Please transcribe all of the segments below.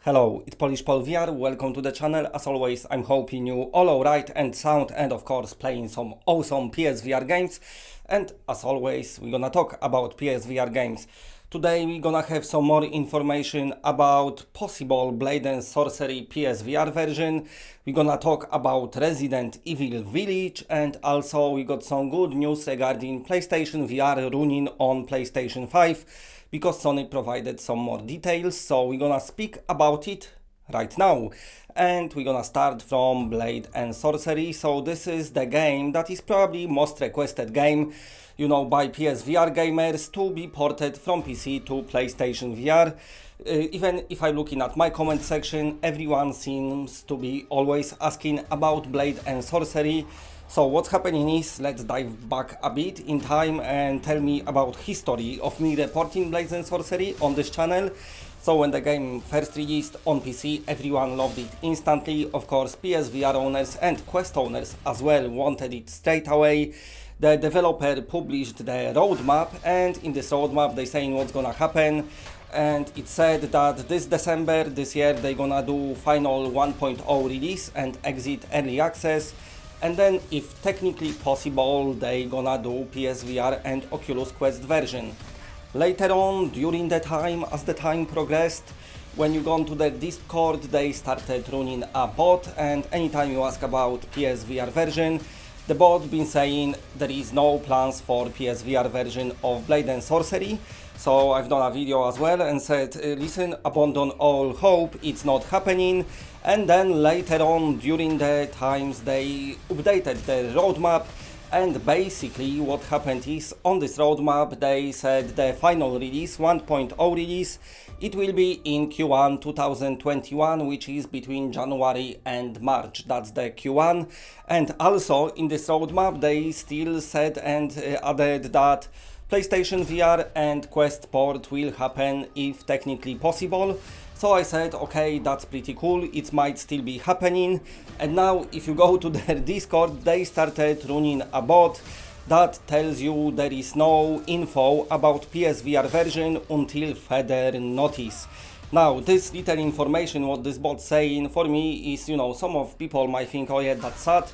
Hello, it's Polish Paul VR, welcome to the channel. As always, I'm hoping you all alright and sound and of course playing some awesome PSVR games. And as always, we're gonna talk about PSVR games. Today we're gonna have some more information about possible Blade and Sorcery PSVR version. We're gonna talk about Resident Evil Village, and also we got some good news regarding PlayStation VR running on PlayStation 5. Because Sony provided some more details, so we're gonna speak about it right now. And we're gonna start from Blade and Sorcery. So this is the game that is probably most requested game, you know, by PSVR gamers to be ported from PC to PlayStation VR. Even if I'm looking at my comment section, everyone seems to be always asking about Blade and Sorcery. So what's happening is, let's dive back a bit in time and tell me about history of me reporting Blades and Sorcery on this channel. So when the game first released on PC, everyone loved it instantly. Of course, PSVR owners and Quest owners as well wanted it straight away. The developer published the roadmap, and in this roadmap they saying what's gonna happen. And it said that this December, this year, they're gonna do final 1.0 release and exit early access. And then, if technically possible, they gonna do PSVR and Oculus Quest version. Later on, during the time, as the time progressed, when you go onto the Discord, they started running a bot, and anytime you ask about PSVR version, the bot been saying there is no plans for PSVR version of Blade and Sorcery. So I've done a video as well and said, listen, abandon all hope, it's not happening. And then later on, during the times, they updated the roadmap, and basically what happened is, on this roadmap they said the final release, 1.0 release, it will be in Q1 2021, which is between January and March. That's the Q1. And also in this roadmap they still said and added that PlayStation VR and Quest port will happen if technically possible. So I said, okay, that's pretty cool, it might still be happening. And now if you go to their Discord, they started running a bot that tells you there is no info about PSVR version until further notice. Now, this little information, what this bot saying, for me is, you know, some of people might think, oh yeah, that's sad.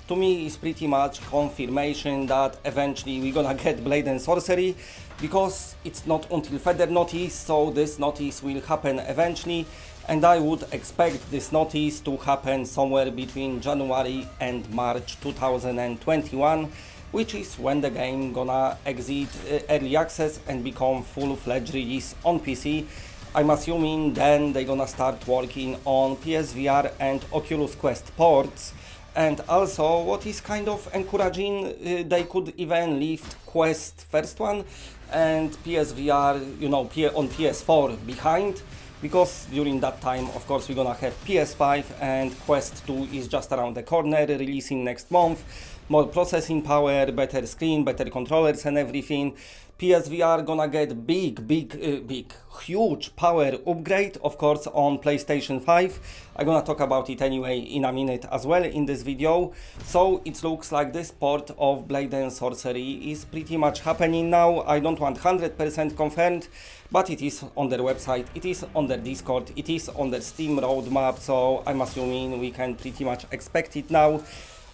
To me, is pretty much confirmation that eventually we're gonna get Blade and Sorcery, because it's not until further notice, so this notice will happen eventually, and I would expect this notice to happen somewhere between January and March 2021, which is when the game gonna exit early access and become full-fledged release on PC. I'm assuming then they're gonna start working on PSVR and Oculus Quest ports. And also, what is kind of encouraging, they could even lift Quest first one and PSVR, you know, on PS4 behind, because during that time, of course, we're gonna have PS5 and Quest 2 is just around the corner, releasing next month. More processing power, better screen, better controllers and everything. PSVR gonna get big, huge power upgrade, of course, on PlayStation 5. I'm gonna talk about it anyway in a minute as well in this video. So it looks like this port of Blade and Sorcery is pretty much happening now. I don't want 100% confirmed, but it is on their website, it is on their Discord, it is on their Steam roadmap, so I'm assuming we can pretty much expect it now.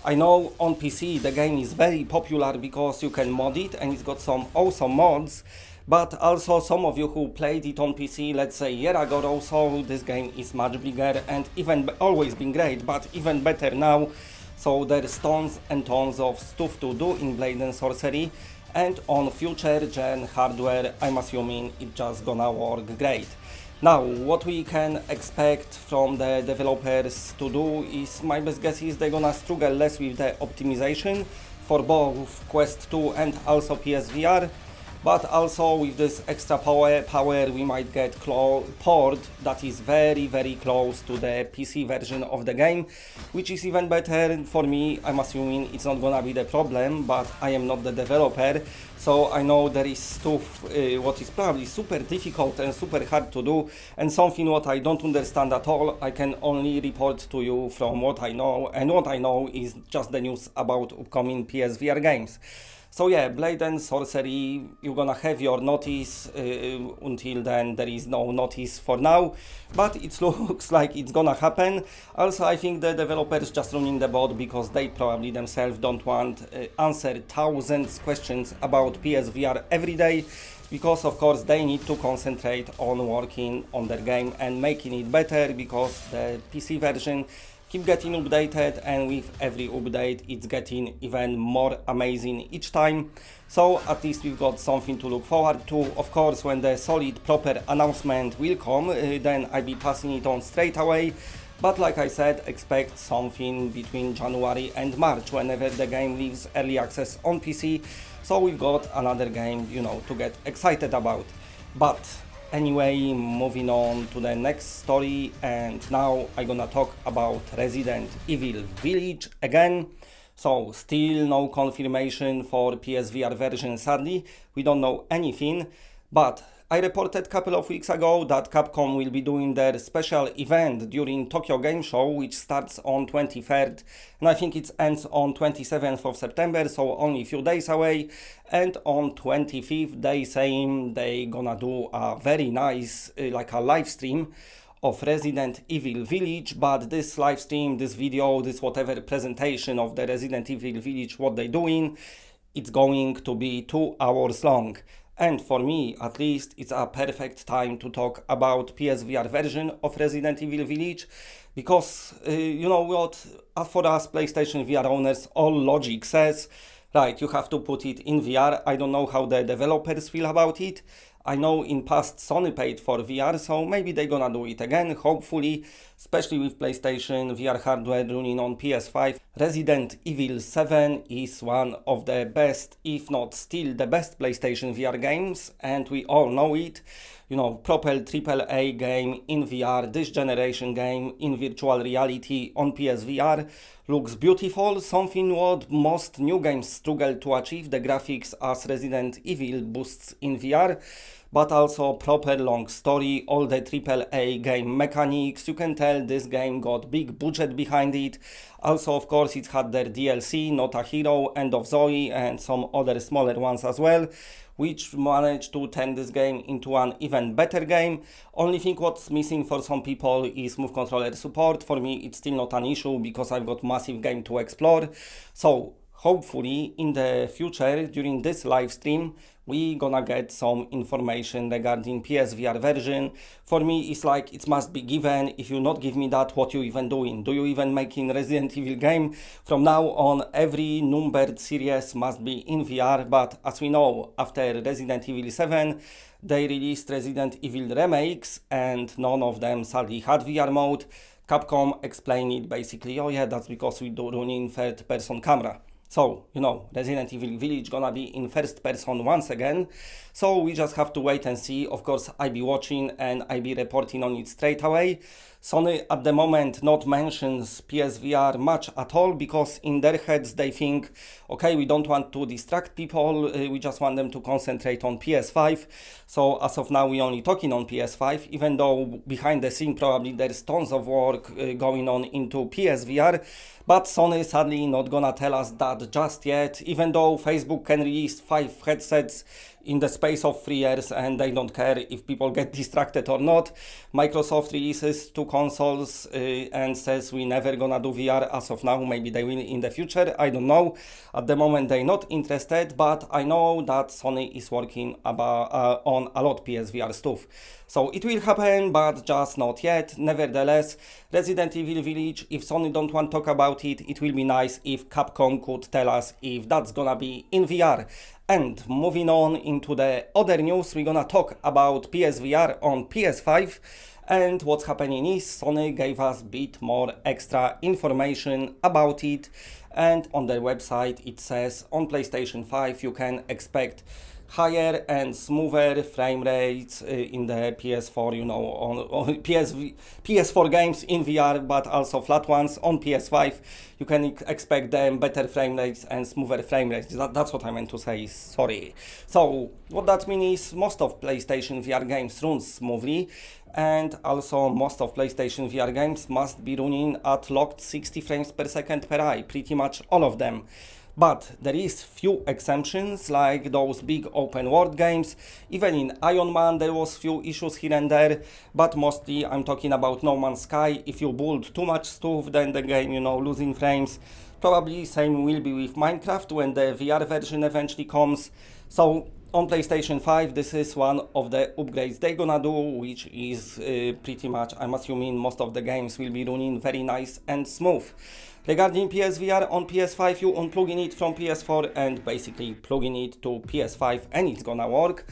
I know on PC the game is very popular because you can mod it and it's got some awesome mods, but also some of you who played it on PC, let's say a year ago or so, this game is much bigger and even always been great, but even better now. So there's tons and tons of stuff to do in Blade and Sorcery, and on future gen hardware, I'm assuming it's just gonna work great. Now, what we can expect from the developers to do is, my best guess is they're gonna struggle less with the optimization for both Quest 2 and also PSVR, but also with this extra power we might get port that is very close to the PC version of the game, which is even better for me. I'm assuming it's not gonna be the problem, but I am not the developer, so I know there is stuff what is probably super difficult and super hard to do, and something what I don't understand at all. I can only report to you from what I know, and what I know is just the news about upcoming PSVR games. So yeah, Blade and Sorcery, you're gonna have your notice. Until then, there is no notice for now, but it looks like it's gonna happen. Also, I think the developers just running the bot because they probably themselves don't want answer thousands questions about PSVR every day, because of course they need to concentrate on working on their game and making it better, because the PC version keep getting updated, and with every update it's getting even more amazing each time. So at least we've got something to look forward to. Of course, when the solid proper announcement will come, then I'll be passing it on straight away. But like I said, expect something between January and March whenever the game leaves early access on PC. So we've got another game, you know, to get excited about. But anyway, moving on to the next story, and now I'm gonna talk about Resident Evil Village again. So still no confirmation for PSVR version, sadly. We don't know anything, but I reported a couple of weeks ago that Capcom will be doing their special event during Tokyo Game Show, which starts on 23rd, and I think it ends on 27th of September, so only a few days away. And on 25th, they saying they gonna do a very nice, like a live stream of Resident Evil Village, but this live stream, this video, this whatever presentation of the Resident Evil Village, what they doing, it's going to be 2 hours long. And for me, at least, it's a perfect time to talk about PSVR version of Resident Evil Village, because you know what, for us PlayStation VR owners, all logic says, right, you have to put it in VR. I don't know how the developers feel about it. I know in past Sony paid for VR, so maybe they're gonna do it again, hopefully, especially with PlayStation VR hardware running on PS5. Resident Evil 7 is one of the best, if not still the best PlayStation VR games, and we all know it. You know, proper AAA game in VR, this generation game in virtual reality on PSVR, looks beautiful, something what most new games struggle to achieve, the graphics as Resident Evil boosts in VR, but also proper long story, all the AAA game mechanics. You can tell this game got big budget behind it. Also, of course, it had their DLC, Not a Hero, End of Zoe, and some other smaller ones as well, which managed to turn this game into an even better game. Only thing what's missing for some people is move controller support. For me, it's still not an issue because I've got massive game to explore. So hopefully in the future, during this live stream, we gonna get some information regarding PSVR version. For me, it's like it must be given. If you not give me that, what you even doing? Do you even making Resident Evil game? From now on, every numbered series must be in VR, but as we know, after Resident Evil 7, they released Resident Evil remakes, and none of them sadly had VR mode. Capcom explained it basically, oh yeah, that's because we do running third-person camera. So, you know, Resident Evil Village gonna be in first person once again. So we just have to wait and see. Of course, I be watching and I be reporting on it straight away. Sony at the moment not mentions PSVR much at all, because in their heads they think, okay, we don't want to distract people, we just want them to concentrate on PS5. So as of now we only talking on PS5, even though behind the scene probably there's tons of work going on into PSVR. But Sony sadly not gonna tell us that just yet, even though Facebook can release 5 headsets in the space of 3 years and they don't care if people get distracted or not. Microsoft releases 2 consoles and says we never gonna do VR as of now. Maybe they will in the future, I don't know. At the moment they're not interested, but I know that Sony is working on a lot PSVR stuff. So it will happen, but just not yet. Nevertheless, Resident Evil Village, if Sony don't want to talk about it, it will be nice if Capcom could tell us if that's gonna be in VR. And moving on into the other news, we're gonna talk about PSVR on PS5. And what's happening is Sony gave us a bit more extra information about it. And on their website it says on PlayStation 5 you can expect higher and smoother frame rates in the PS4, you know, on PS4 games in VR, but also flat ones on PS5. You can expect them better frame rates and smoother frame rates. That's what I meant to say, sorry. So what that means is most of PlayStation VR games run smoothly, and also most of PlayStation VR games must be running at locked 60 frames per second per eye, pretty much all of them. But there is few exemptions, like those big open world games. Even in Iron Man there was few issues here and there, but mostly I'm talking about No Man's Sky. If you build too much stuff, then the game, losing frames. Probably same will be with Minecraft when the VR version eventually comes. So on PlayStation 5, this is one of the upgrades they're gonna do, which is pretty much, I'm assuming most of the games will be running very nice and smooth. Regarding PSVR on PS5, you unplugging it from PS4 and basically plugging it to PS5 and it's gonna work.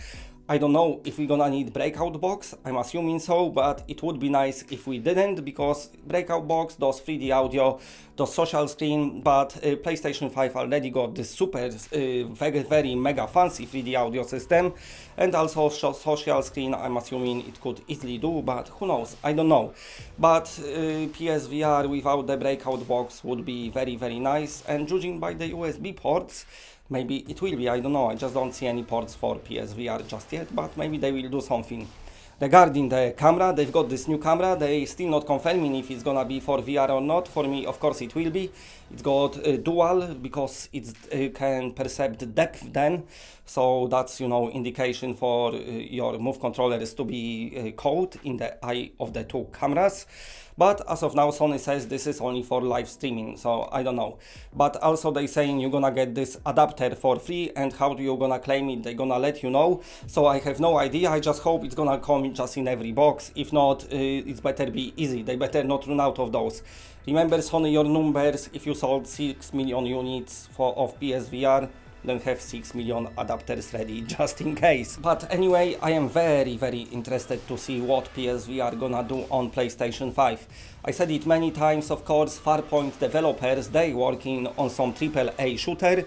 I don't know if we're gonna need breakout box, I'm assuming so, but it would be nice if we didn't, because breakout box does 3D audio, does social screen, but PlayStation 5 already got this super, very mega fancy 3D audio system, and also social screen. I'm assuming it could easily do, but who knows, I don't know. But PSVR without the breakout box would be very nice, and judging by the USB ports, maybe it will be, I don't know, I just don't see any ports for PSVR just yet, but maybe they will do something. Regarding the camera, they've got this new camera, they still not confirming if it's gonna be for VR or not. For me, of course it will be. It's got dual, because it can perceive depth then, so that's, indication for your Move controllers to be caught in the eye of the two cameras. But as of now, Sony says this is only for live streaming, so I don't know. But also they saying you're gonna get this adapter for free, and how do you gonna claim it? They're gonna let you know. So I have no idea, I just hope it's gonna come just in every box. If not, it's better be easy, they better not run out of those. Remember, Sony, your numbers, if you sold 6 million units of PSVR, then have 6 million adapters ready just in case. But anyway, I am very interested to see what PSVR gonna do on PlayStation 5. I said it many times, of course, Farpoint developers, they working on some AAA shooter.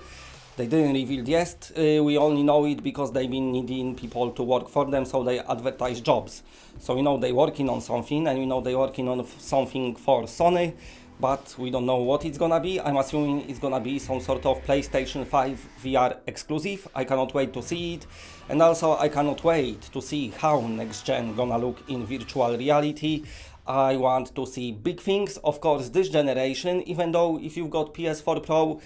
They didn't reveal yet, we only know it because they've been needing people to work for them, so they advertise jobs. So they're working on something, and they're working on something for Sony, but we don't know what it's gonna be. I'm assuming it's gonna be some sort of PlayStation 5 VR exclusive. I cannot wait to see it, and also I cannot wait to see how next gen gonna look in virtual reality. I want to see big things, of course, this generation, even though if you've got PS4 Pro,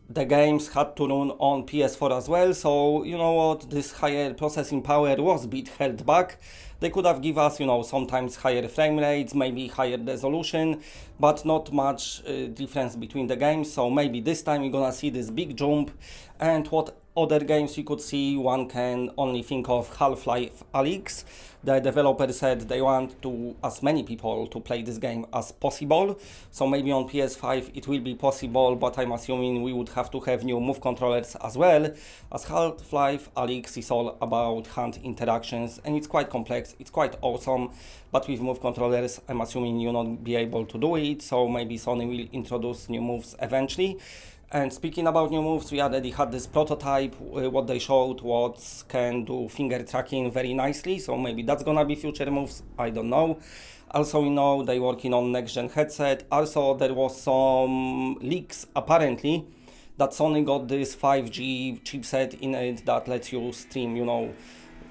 the games had to run on PS4 as well, so you know what, this higher processing power was a bit held back. They could have given us, sometimes higher frame rates, maybe higher resolution, but not much difference between the games, so maybe this time you're gonna see this big jump. And what other games you could see, one can only think of Half-Life Alyx. The developer said they want as many people to play this game as possible, so maybe on PS5 it will be possible, but I'm assuming we would have to have new Move controllers as well, as Half-Life Alyx is all about hand interactions, and it's quite complex, it's quite awesome, but with Move controllers I'm assuming you'll not be able to do it, so maybe Sony will introduce new moves eventually. And speaking about new moves, we already had this prototype, what they showed, what can do finger tracking very nicely, so maybe that's gonna be future moves, I don't know. Also, we know they're working on next-gen headset. Also, there was some leaks, apparently, that Sony got this 5G chipset in it that lets you stream,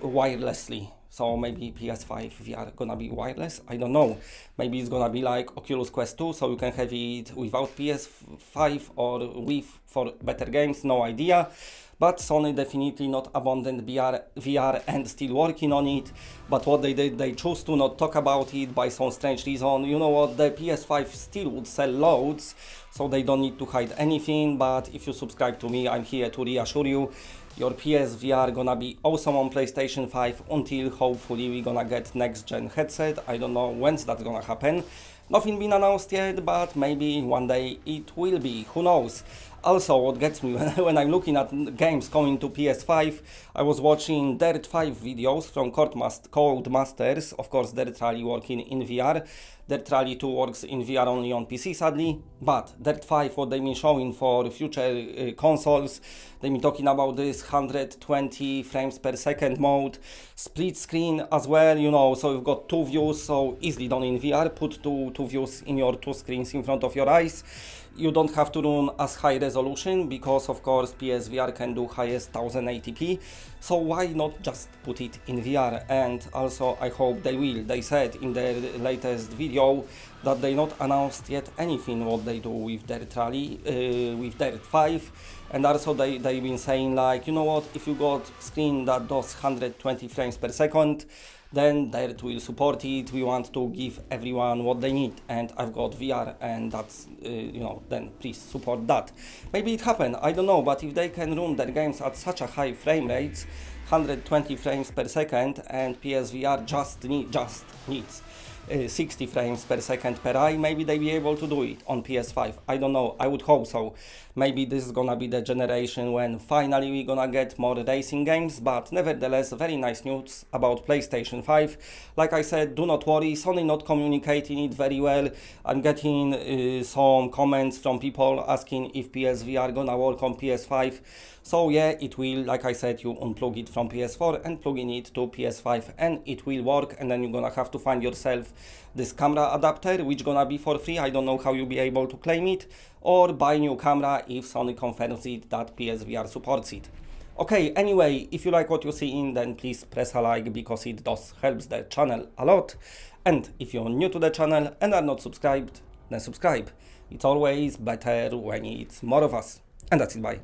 wirelessly. So maybe PS5 VR gonna be wireless, I don't know. Maybe it's gonna be like Oculus Quest 2, so you can have it without PS5 or with for better games, no idea. But Sony definitely not abandoned VR and still working on it. But what they did, they chose to not talk about it by some strange reason. You know what, the PS5 still would sell loads, so they don't need to hide anything. But if you subscribe to me, I'm here to reassure you, your PSVR gonna be awesome on PlayStation 5 until hopefully we're gonna get next gen headset. I don't know when's that's gonna happen. Nothing been announced yet, but maybe one day it will be, who knows. Also, what gets me when I'm looking at games coming to PS5, I was watching Dirt 5 videos from Codemasters. Of course, Dirt Rally working in VR. Dirt Rally 2 works in VR only on PC, sadly. But Dirt 5, what they've been showing for future consoles, they've been talking about this 120 frames per second mode, split screen as well, so you've got two views, so easily done in VR. Put two views in your two screens in front of your eyes. You don't have to run as high resolution because of course PSVR can do highest 1080p, so why not just put it in VR? And also I hope they will. They said in their latest video that they not announced yet anything what they do with their trolley, with their 5, and also they've been saying like, you know what, if you got screen that does 120 frames per second, then Dirt will support it. We want to give everyone what they need, and I've got VR, and that's you know, then please support that. Maybe it happened, I don't know, but if they can run their games at such a high frame rates, 120 frames per second, and PSVR just needs 60 frames per second per eye, maybe they be able to do it on PS5. I don't know, I would hope so. Maybe this is gonna be the generation when finally we're gonna get more racing games, but nevertheless, very nice news about PlayStation 5. Like I said, do not worry, Sony not communicating it very well. I'm getting some comments from people asking if PSVR gonna work on PS5. So yeah, it will. Like I said, you unplug it from PS4 and plug in it to PS5 and it will work, and then you're gonna have to find yourself this camera adapter, which gonna be for free. I don't know how you'll be able to claim it, or buy new camera if Sony confirms it that PSVR supports it. Okay, anyway, if you like what you're seeing, then please press a like because it does helps the channel a lot. And if you're new to the channel and are not subscribed, then subscribe. It's always better when it's more of us. And that's it, bye.